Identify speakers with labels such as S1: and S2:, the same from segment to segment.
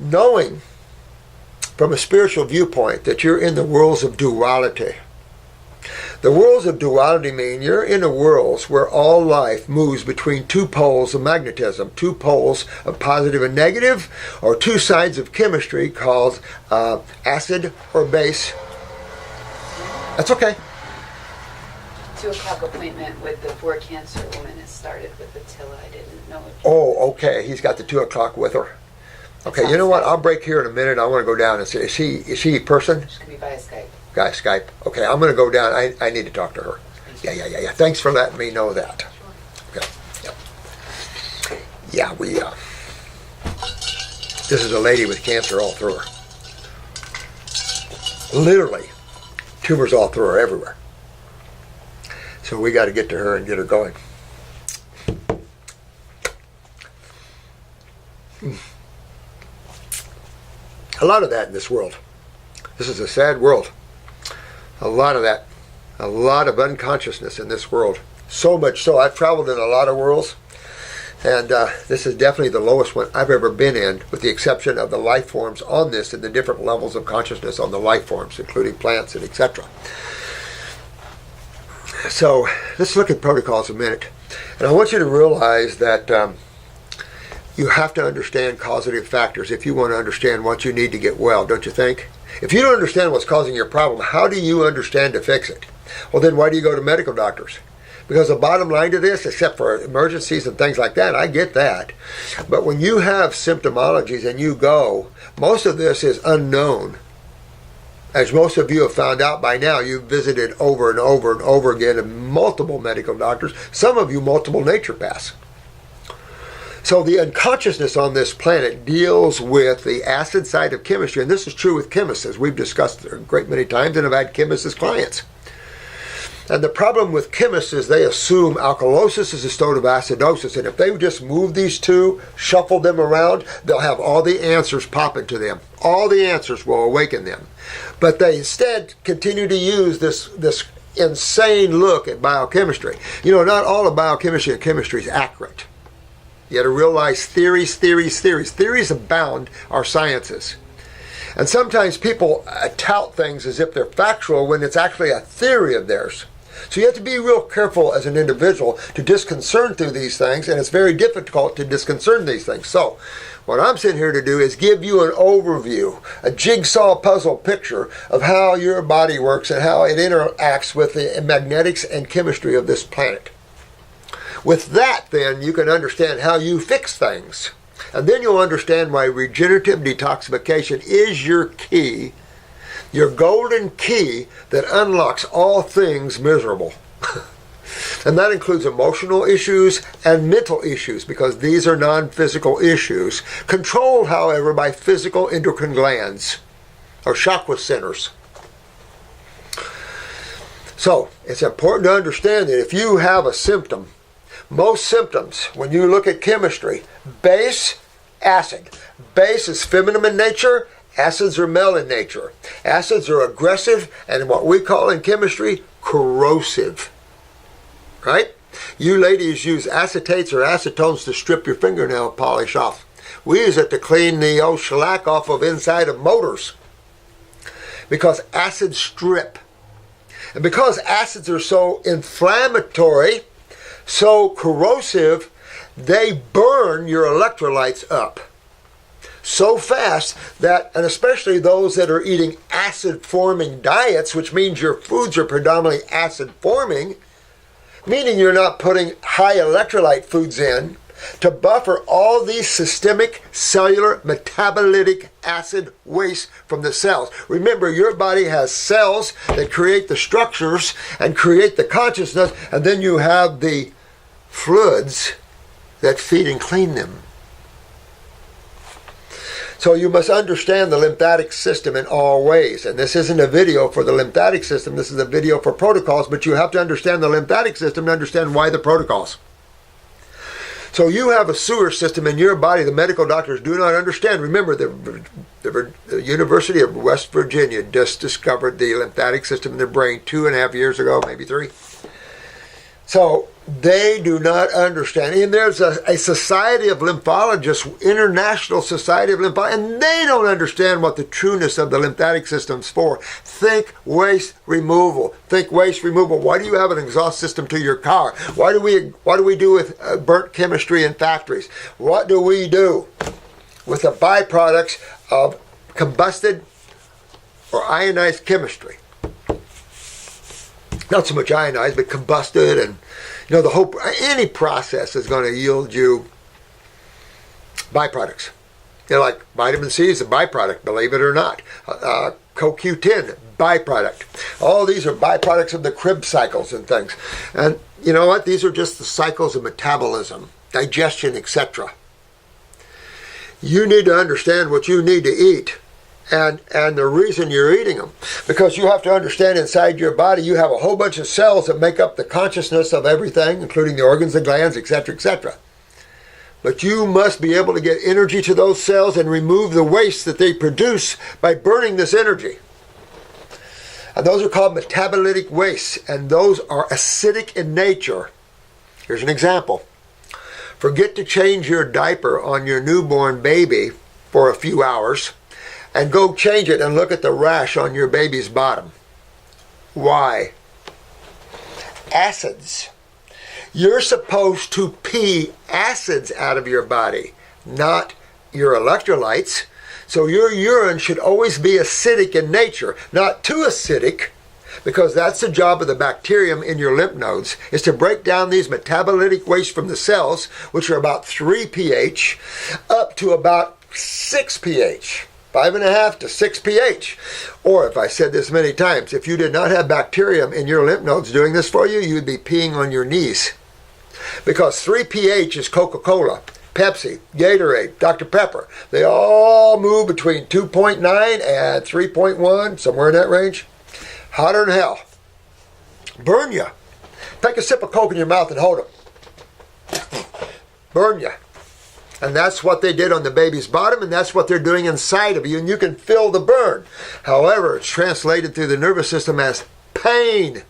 S1: knowing from a spiritual viewpoint that you're in the worlds of duality. The worlds of duality mean you're in the worlds where all life moves between two poles of magnetism, two poles of positive and negative, or two sides of chemistry called acid or base. That's okay.
S2: 2 o'clock appointment with the 4 cancer woman has started with Attila. I didn't know it.
S1: Oh, okay. He's got the 2 o'clock with her. Okay, you know what? I'll break here in a minute. I want to go down and see. Is she a person?
S2: She can be via Skype.
S1: Guy Skype. Okay, I'm going to go down. I need to talk to her. Yeah. Thanks for letting me know that. Okay. Yeah, we. This is a lady with cancer all through her. Literally, tumors all through her everywhere. So we got to get to her and get her going. A lot of that in this world. This is a sad world. A lot of that. A lot of unconsciousness in this world. So much so. I've traveled in a lot of worlds. And this is definitely the lowest one I've ever been in, with the exception of the life forms on this and the different levels of consciousness on the life forms, including plants and etc. So let's look at protocols a minute. And I want you to realize that you have to understand causative factors if you want to understand what you need to get well, don't you think? If you don't understand what's causing your problem, how do you understand to fix it? Well, then why do you go to medical doctors? Because the bottom line to this, except for emergencies and things like that, I get that. But when you have symptomologies and you go, most of this is unknown. As most of you have found out by now, you've visited over and over and over again in multiple medical doctors, some of you multiple naturopaths. So the unconsciousness on this planet deals with the acid side of chemistry, and this is true with chemists, as we've discussed a great many times, and have had chemists as clients. And the problem with chemists is they assume alkalosis is a state of acidosis, and if they just move these two, shuffle them around, they'll have all the answers pop into them. All the answers will awaken them. But they instead continue to use this insane look at biochemistry. You know, not all of biochemistry and chemistry is accurate. You got to realize theories abound are sciences. And sometimes people tout things as if they're factual when it's actually a theory of theirs. So you have to be real careful as an individual to disconcern through these things, and it's very difficult to disconcern these things. So what I'm sitting here to do is give you an overview, a jigsaw puzzle picture of how your body works and how it interacts with the magnetics and chemistry of this planet. With that, then, you can understand how you fix things. And then you'll understand why regenerative detoxification is your key, your golden key that unlocks all things miserable. And that includes emotional issues and mental issues, because these are non-physical issues, controlled, however, by physical endocrine glands, or chakra centers. So, it's important to understand that if you have a symptom, most symptoms, when you look at chemistry, base, acid. Base is feminine in nature, acids are male in nature. Acids are aggressive and what we call in chemistry, corrosive. Right? You ladies use acetates or acetones to strip your fingernail polish off. We use it to clean the old shellac off of inside of motors, because acids strip. And because acids are so inflammatory, so corrosive, they burn your electrolytes up so fast that, and especially those that are eating acid-forming diets, which means your foods are predominantly acid-forming, meaning you're not putting high electrolyte foods in to buffer all these systemic cellular metabolitic acid waste from the cells. Remember, your body has cells that create the structures and create the consciousness, and then you have the fluids that feed and clean them. So you must understand the lymphatic system in all ways. And this isn't a video for the lymphatic system, this is a video for protocols, but you have to understand the lymphatic system to understand why the protocols. So you have a sewer system in your body the medical doctors do not understand. Remember, the University of West Virginia just discovered the lymphatic system in the brain 2.5 years ago, maybe 3. So They do not understand. And there's a society of lymphologists, International Society of Lymphologists, and they don't understand what the trueness of the lymphatic system's for. Think waste removal. Think waste removal. Why do you have an exhaust system to your car? What do we do with burnt chemistry in factories? What do we do with the byproducts of combusted or ionized chemistry? Not so much ionized, but combusted, and any process is going to yield you byproducts. Like vitamin C is a byproduct, believe it or not. CoQ10, byproduct. All these are byproducts of the Krebs cycles and things. And you know what? These are just the cycles of metabolism, digestion, etc. You need to understand what you need to eat and the reason you're eating them. Because you have to understand inside your body you have a whole bunch of cells that make up the consciousness of everything, including the organs and glands, etc., etc. But you must be able to get energy to those cells and remove the waste that they produce by burning this energy. And those are called metabolitic wastes, and those are acidic in nature. Here's an example. Forget to change your diaper on your newborn baby for a few hours, and go change it and look at the rash on your baby's bottom. Why? Acids. You're supposed to pee acids out of your body, not your electrolytes. So your urine should always be acidic in nature, not too acidic, because that's the job of the bacterium in your lymph nodes, is to break down these metabolitic waste from the cells, which are about 3 pH, up to about 6 pH. 5.5 to 6 pH. Or, if I said this many times, if you did not have bacterium in your lymph nodes doing this for you, you'd be peeing on your knees. Because 3 pH is Coca-Cola, Pepsi, Gatorade, Dr. Pepper. They all move between 2.9 and 3.1, somewhere in that range. Hotter than hell. Burn you. Take a sip of Coke in your mouth and hold it. Burn you. And that's what they did on the baby's bottom, and that's what they're doing inside of you, and you can feel the burn. However, it's translated through the nervous system as pain.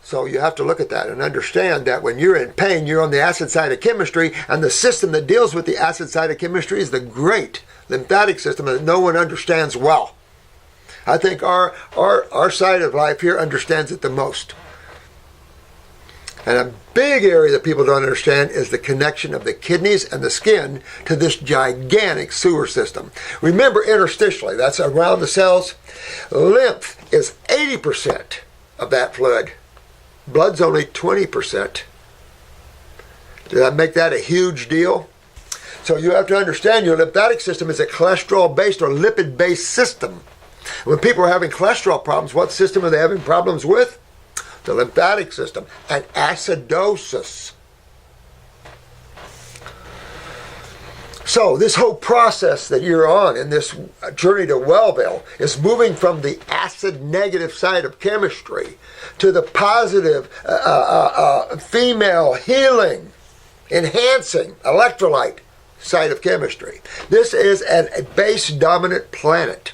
S1: So you have to look at that and understand that when you're in pain, you're on the acid side of chemistry, and the system that deals with the acid side of chemistry is the great lymphatic system that no one understands well. I think our side of life here understands it the most. And a big area that people don't understand is the connection of the kidneys and the skin to this gigantic sewer system. Remember, interstitially, that's around the cells. Lymph is 80% of that fluid. Blood's only 20%. Does that make that a huge deal? So you have to understand your lymphatic system is a cholesterol-based or lipid-based system. When people are having cholesterol problems, what system are they having problems with? The lymphatic system, and acidosis. So this whole process that you're on in this journey to Wellville is moving from the acid negative side of chemistry to the positive female healing, enhancing electrolyte side of chemistry. This is a base dominant planet.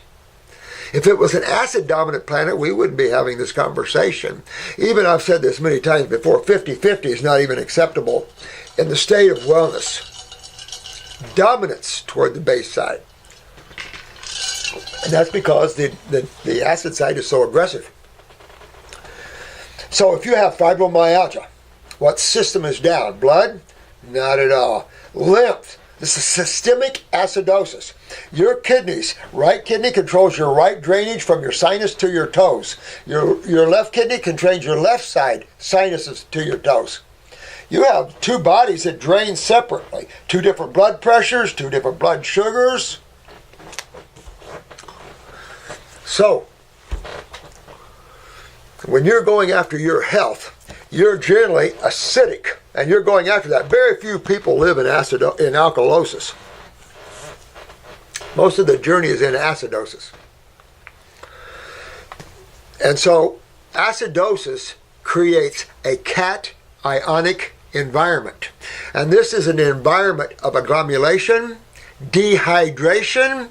S1: If it was an acid-dominant planet, we wouldn't be having this conversation. Even, I've said this many times before, 50-50 is not even acceptable in the state of wellness. Dominance toward the base side. And that's because the acid side is so aggressive. So if you have fibromyalgia, what system is down? Blood? Not at all. Lymph. This is systemic acidosis. Your kidneys, right kidney controls your right drainage from your sinus to your toes. Your left kidney controls your left side sinuses to your toes. You have two bodies that drain separately. 2 different blood pressures, 2 different blood sugars. So, when you're going after your health, you're generally acidic, and you're going after that. Very few people live in alkalosis. Most of the journey is in acidosis. And so acidosis creates a cationic environment. And this is an environment of agglomulation, dehydration,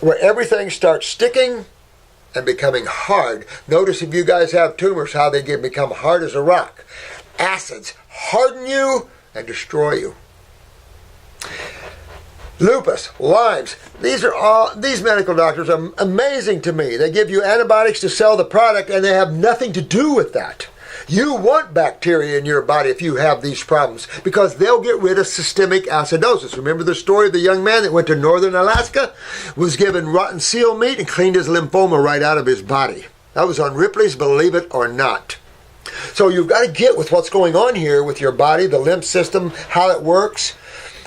S1: where everything starts sticking, and becoming hard. Notice if you guys have tumors, how they become hard as a rock. Acids harden you and destroy you. Lupus, Lyme's, these medical doctors are amazing to me. They give you antibiotics to sell the product and they have nothing to do with that. You want bacteria in your body if you have these problems because they'll get rid of systemic acidosis. Remember the story of the young man that went to northern Alaska, was given rotten seal meat and cleaned his lymphoma right out of his body. That was on Ripley's Believe It or Not. So you've got to get with what's going on here with your body, the lymph system, how it works,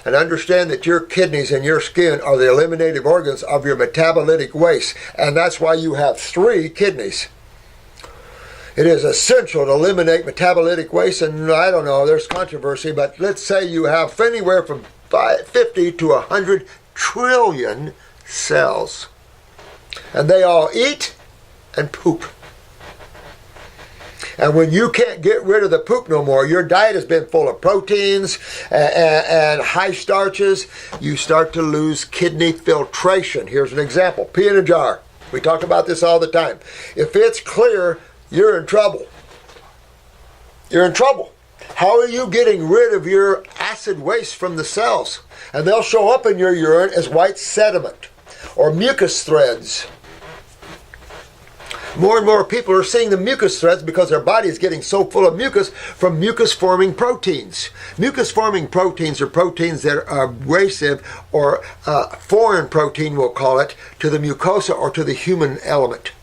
S1: and understand that your kidneys and your skin are the eliminative organs of your metabolitic waste. And that's why you have 3 kidneys. It is essential to eliminate metabolitic waste, and I don't know, there's controversy, but let's say you have anywhere from 50 to 100 trillion cells. And they all eat and poop. And when you can't get rid of the poop no more, your diet has been full of proteins and high starches, you start to lose kidney filtration. Here's an example. Pee in a jar. We talk about this all the time. If it's clear, you're in trouble. You're in trouble. How are you getting rid of your acid waste from the cells? And they'll show up in your urine as white sediment or mucus threads. More and more people are seeing the mucus threads because their body is getting so full of mucus from mucus-forming proteins. Mucus-forming proteins are proteins that are abrasive or foreign protein, we'll call it, to the mucosa or to the human element.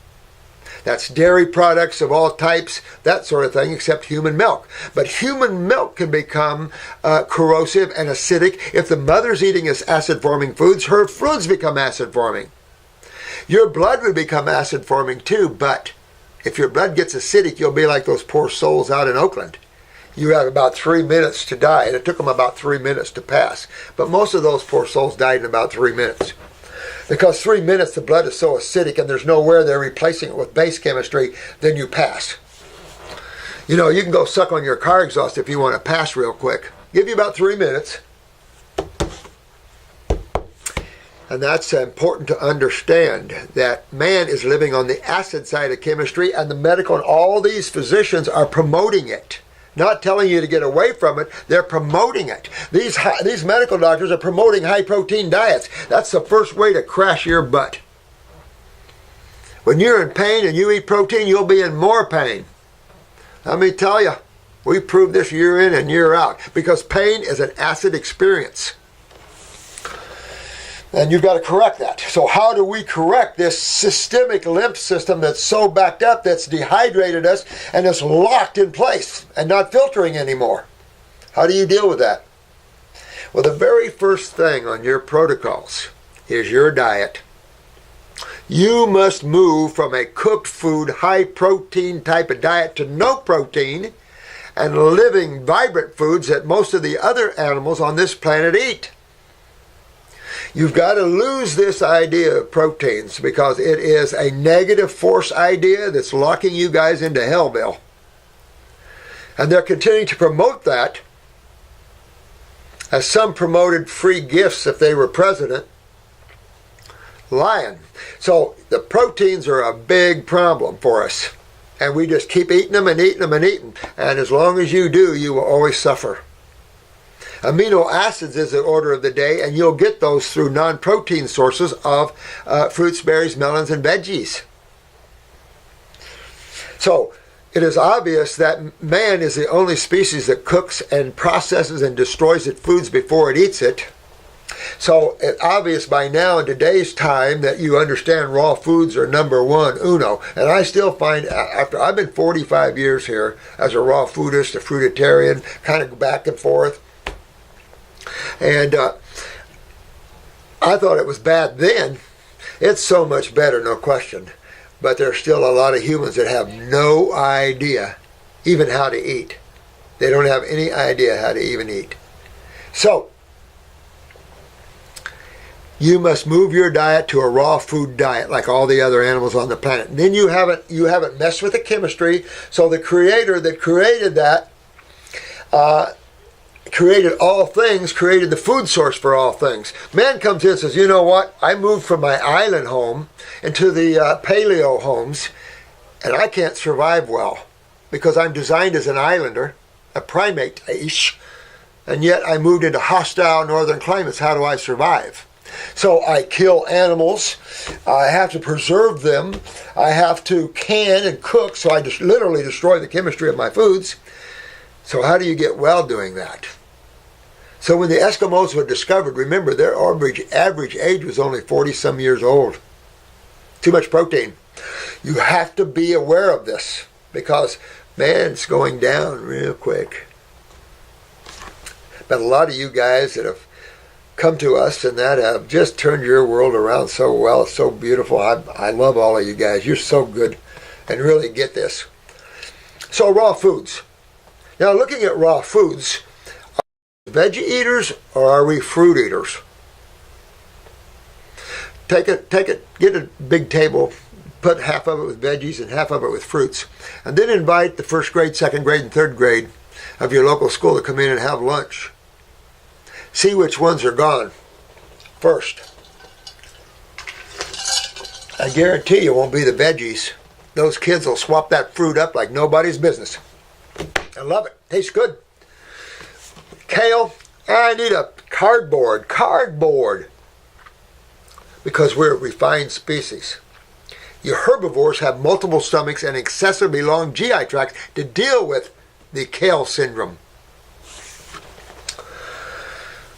S1: That's dairy products of all types, that sort of thing, except human milk. But human milk can become corrosive and acidic. If the mother's eating acid-forming foods, her fluids become acid-forming. Your blood would become acid-forming too, but if your blood gets acidic, you'll be like those poor souls out in Oakland. You have about 3 minutes to die, and it took them about 3 minutes to pass. But most of those poor souls died in about 3 minutes. Because 3 minutes, the blood is so acidic and there's nowhere they're replacing it with base chemistry, then you pass. You know, you can go suck on your car exhaust if you want to pass real quick. Give you about 3 minutes. And that's important to understand that man is living on the acid side of chemistry, and the medical and all these physicians are promoting it. Not telling you to get away from it, they're promoting it. These medical doctors are promoting high-protein diets. That's the first way to crash your butt. When you're in pain and you eat protein, you'll be in more pain. Let me tell you, we prove this year in and year out, because pain is an acid experience. And you've got to correct that. So how do we correct this systemic lymph system that's so backed up, that's dehydrated us, and is locked in place and not filtering anymore? How do you deal with that? Well, the very first thing on your protocols is your diet. You must move from a cooked food, high protein type of diet to no protein and living, vibrant foods that most of the other animals on this planet eat. You've got to lose this idea of proteins because it is a negative force idea that's locking you guys into hell, Bill. And they're continuing to promote that, as some promoted free gifts if they were president. Lying. So the proteins are a big problem for us. And we just keep eating them and eating them and eating. And as long as you do, you will always suffer. Amino acids is the order of the day, and you'll get those through non-protein sources of fruits, berries, melons, and veggies. So it is obvious that man is the only species that cooks and processes and destroys its foods before it eats it. So it's obvious by now in today's time that you understand raw foods are number one, uno. And I still find, after I've been 45 years here as a raw foodist, a fruitarian, kind of back and forth. And I thought it was bad then. It's so much better, no question. But there's still a lot of humans that have no idea even how to eat. They don't have any idea how to even eat. So, you must move your diet to a raw food diet like all the other animals on the planet. And then you haven't messed with the chemistry. So the creator that created that created all things, created the food source for all things. Man comes in and says, you know what? I moved from my island home into the paleo homes, and I can't survive well because I'm designed as an islander, a primate-ish, and yet I moved into hostile northern climates. How do I survive? So I kill animals. I have to preserve them. I have to can and cook, so I just literally destroy the chemistry of my foods. So how do you get well doing that? So when the Eskimos were discovered, remember their average age was only 40-some years old. Too much protein. You have to be aware of this because, man, it's going down real quick. But a lot of you guys that have come to us and that have just turned your world around so well. It's so beautiful. I love all of you guys. You're so good and really get this. So raw foods. Now looking at raw foods, are we veggie eaters or are we fruit eaters? Take it, get a big table, put half of it with veggies and half of it with fruits, and then invite the first grade, second grade, and third grade of your local school to come in and have lunch. See which ones are gone first. I guarantee you it won't be the veggies. Those kids will swap that fruit up like nobody's business. I love it. Tastes good. Kale, I need a cardboard. Because we're a refined species. Your herbivores have multiple stomachs and excessively long GI tracts to deal with the kale syndrome.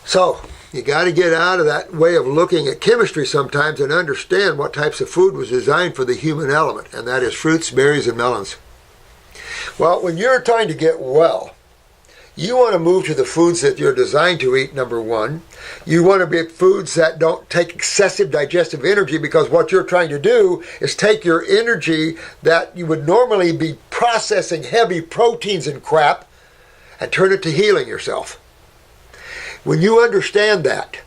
S1: So, you got to get out of that way of looking at chemistry sometimes and understand what types of food was designed for the human element, and that is fruits, berries, and melons. Well, when you're trying to get well, you want to move to the foods that you're designed to eat, number one. You want to be foods that don't take excessive digestive energy, because what you're trying to do is take your energy that you would normally be processing heavy proteins and crap and turn it to healing yourself. When you understand that,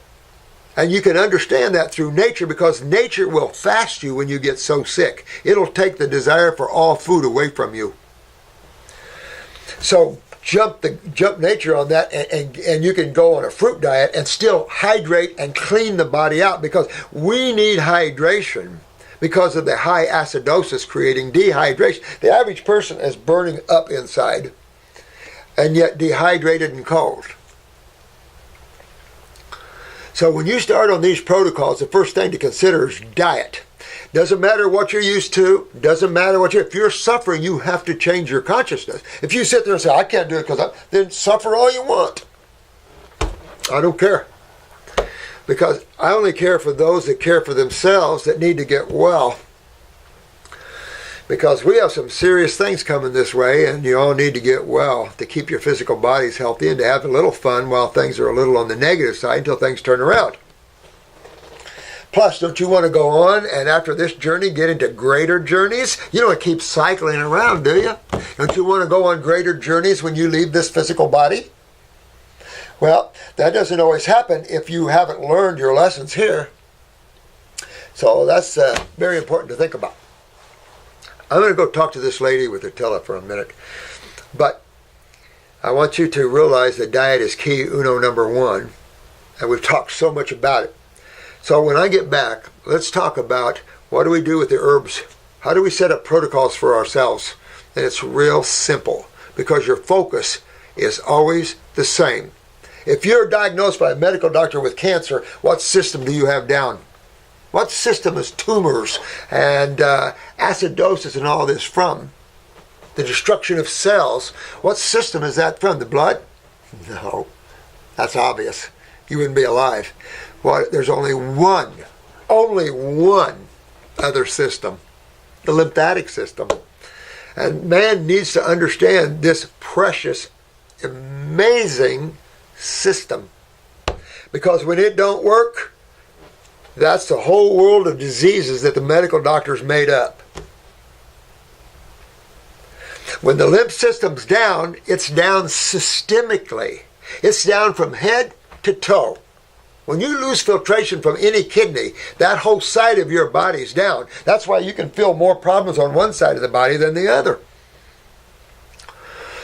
S1: and you can understand that through nature, because nature will fast you when you get so sick. It'll take the desire for all food away from you. So jump nature on that, and you can go on a fruit diet and still hydrate and clean the body out, because we need hydration because of the high acidosis creating dehydration. The average person is burning up inside and yet dehydrated and cold. So when you start on these protocols, the first thing to consider is diet. Doesn't matter what you're used to. Doesn't matter if you're suffering, you have to change your consciousness. If you sit there and say, I can't do it then suffer all you want. I don't care. Because I only care for those that care for themselves, that need to get well. Because we have some serious things coming this way, and you all need to get well to keep your physical bodies healthy and to have a little fun while things are a little on the negative side until things turn around. Plus, don't you want to go on and after this journey get into greater journeys? You don't want to keep cycling around, do you? Don't you want to go on greater journeys when you leave this physical body? Well, that doesn't always happen if you haven't learned your lessons here. So that's very important to think about. I'm going to go talk to this lady with her tele for a minute. But I want you to realize that diet is key, number one. And we've talked so much about it. So when I get back, let's talk about what do we do with the herbs? How do we set up protocols for ourselves? And it's real simple, because your focus is always the same. If you're diagnosed by a medical doctor with cancer, what system do you have down? What system is tumors and acidosis and all this from? The destruction of cells. What system is that from? The blood? No. That's obvious. You wouldn't be alive. Well, there's only one other system. The lymphatic system. And man needs to understand this precious, amazing system. Because when it don't work, that's the whole world of diseases that the medical doctors made up. When the lymph system's down, it's down systemically. It's down from head to toe. When you lose filtration from any kidney, that whole side of your body's down. That's why you can feel more problems on one side of the body than the other.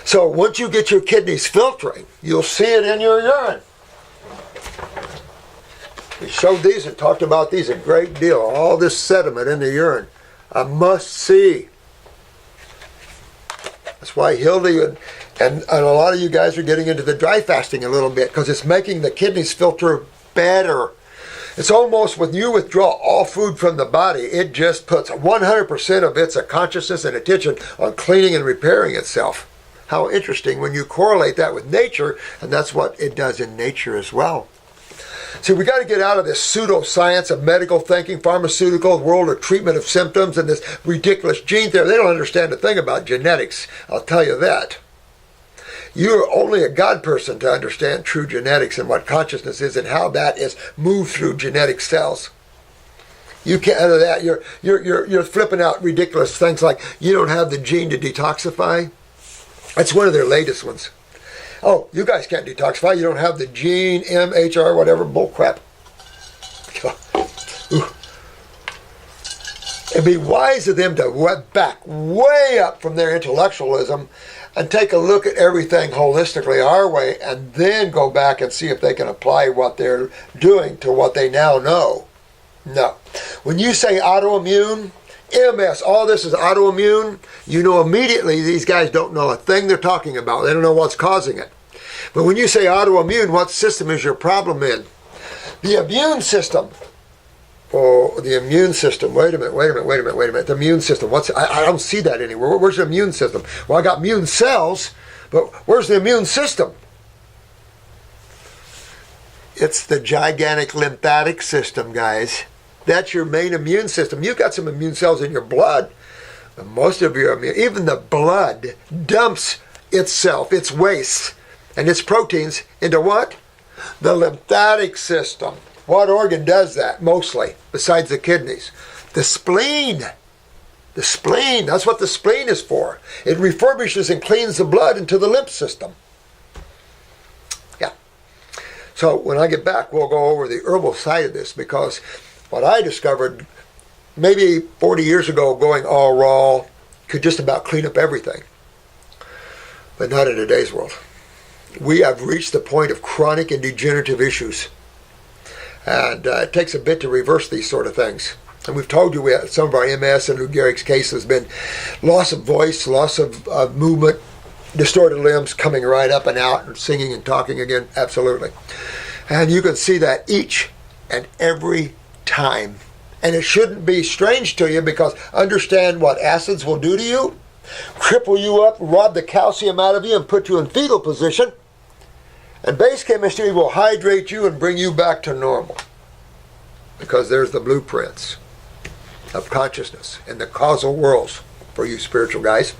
S1: So once you get your kidneys filtering, you'll see it in your urine. We showed these and talked about these a great deal. All this sediment in the urine, a must-see. That's why Hildy and a lot of you guys are getting into the dry fasting a little bit, because it's making the kidneys filter better. It's almost when you withdraw all food from the body, it just puts 100% of its consciousness and attention on cleaning and repairing itself. How interesting when you correlate that with nature, and that's what it does in nature as well. See, we got to get out of this pseudoscience of medical thinking, pharmaceutical world of treatment of symptoms, and this ridiculous gene therapy. They don't understand a thing about genetics, I'll tell you that. You're only a God person to understand true genetics and what consciousness is and how that is moved through genetic cells. You can't, out of that, you're flipping out ridiculous things like you don't have the gene to detoxify. That's one of their latest ones. Oh, you guys can't detoxify. You don't have the gene, MHR, whatever, bullcrap. It'd be wise of them to back way up from their intellectualism and take a look at everything holistically our way, and then go back and see if they can apply what they're doing to what they now know. No. When you say autoimmune, MS, all this is autoimmune, you know immediately these guys don't know a thing they're talking about. They don't know what's causing it. But when you say autoimmune, what system is your problem in? The immune system. Oh, the immune system. Wait a minute. The immune system. I don't see that anywhere. Where's the immune system? Well, I got immune cells, but where's the immune system? It's the gigantic lymphatic system, guys. That's your main immune system. You've got some immune cells in your blood. But most of your immune, even the blood dumps itself, its waste, and its proteins into what? The lymphatic system. What organ does that mostly, besides the kidneys? The spleen. The spleen. That's what the spleen is for. It refurbishes and cleans the blood into the lymph system. Yeah. So when I get back, we'll go over the herbal side of this, because what I discovered maybe 40 years ago, going all raw, could just about clean up everything. But not in today's world. We have reached the point of chronic and degenerative issues. And it takes a bit to reverse these sort of things. And we've told you some of our MS and Lou Gehrig's case has been loss of voice, loss of movement, distorted limbs coming right up and out and singing and talking again. Absolutely. And you can see that each and every time. And it shouldn't be strange to you, because understand what acids will do to you. Cripple you up, rob the calcium out of you, and put you in fetal position. And base chemistry will hydrate you and bring you back to normal. Because there's the blueprints of consciousness and the causal worlds for you spiritual guys.